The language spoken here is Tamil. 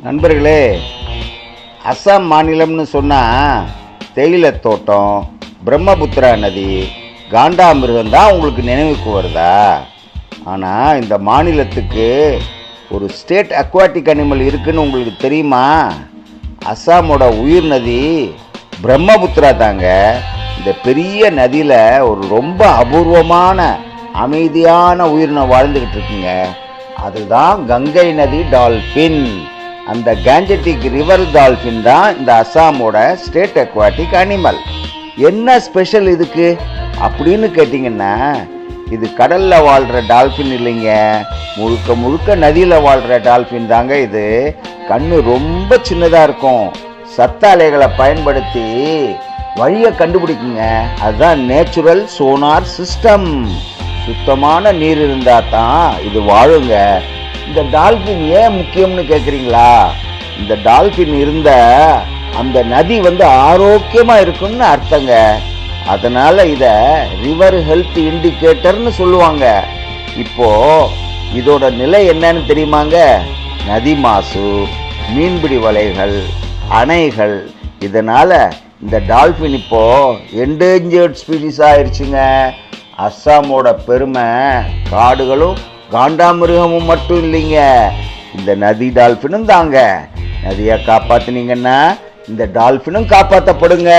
நண்பர்களே, அஸ்ஸாம் மாநிலம்னு சொன்னால் தேயிலை தோட்டம், பிரம்மபுத்திரா நதி, காண்டாமிருகம் தான் உங்களுக்கு நினைவுக்கு வருதா? ஆனால் இந்த மாநிலத்துக்கு ஒரு ஸ்டேட் அக்வாட்டிக் அனிமல் இருக்குன்னு உங்களுக்கு தெரியுமா? அஸ்ஸாமோட உயிர் நதி பிரம்மபுத்திரா தாங்க. இந்த பெரிய நதியில் ஒரு ரொம்ப அபூர்வமான அமைதியான உயிரினம் வாழ்ந்துக்கிட்டு இருக்குங்க. அதுதான் கங்கை நதி டால்ஃபின். அந்த கேஞ்சட்டிக் ரிவர் டால்ஃபின் தான் இந்த அஸ்ஸாமோட ஸ்டேட் அக்வாட்டிக் அனிமல். என்ன ஸ்பெஷல் இதுக்கு அப்படின்னு கேட்டிங்கன்னா, இது கடலில் வாழ்கிற டால்ஃபின் இல்லைங்க, முழுக்க முழுக்க நதியில் வாழ்கிற டால்ஃபின் தாங்க. இது கண்ணு ரொம்ப சின்னதாக இருக்கும். சத்த அலைகளை பயன்படுத்தி வழியை கண்டுபிடிக்குங்க. அதுதான் நேச்சுரல் சோனார் சிஸ்டம். சுத்தமான நீர் இருந்தால் தான் இது வாழுங்க. இந்த டால்ஃபின் ஏன் முக்கியம்னு கேட்குறீங்களா? இந்த டால்ஃபின் இருந்த அந்த நதி ஆரோக்கியமாக இருக்குன்னு அர்த்தங்க. அதனால இதை ரிவர் ஹெல்த் இண்டிகேட்டர்னு சொல்லுவாங்க. இப்போ இதோட நிலை என்னன்னு தெரியுமாங்க? நதி மாசு, மீன்பிடி வலைகள், அணைகள், இதனால இந்த டால்ஃபின் இப்போ என்டேஞ்சர்ட் ஸ்பீஷீஸ் ஆயிடுச்சுங்க. அஸ்ஸாமோட பெருமை காடுகளும் காண்டாமிருகமும் மட்டும் இல்லைங்க, இந்த நதி டால்ஃபினும் தாங்க. நதியை காப்பாத்தினீங்கன்னா இந்த டால்ஃபினும் காப்பாற்றப்படுங்க.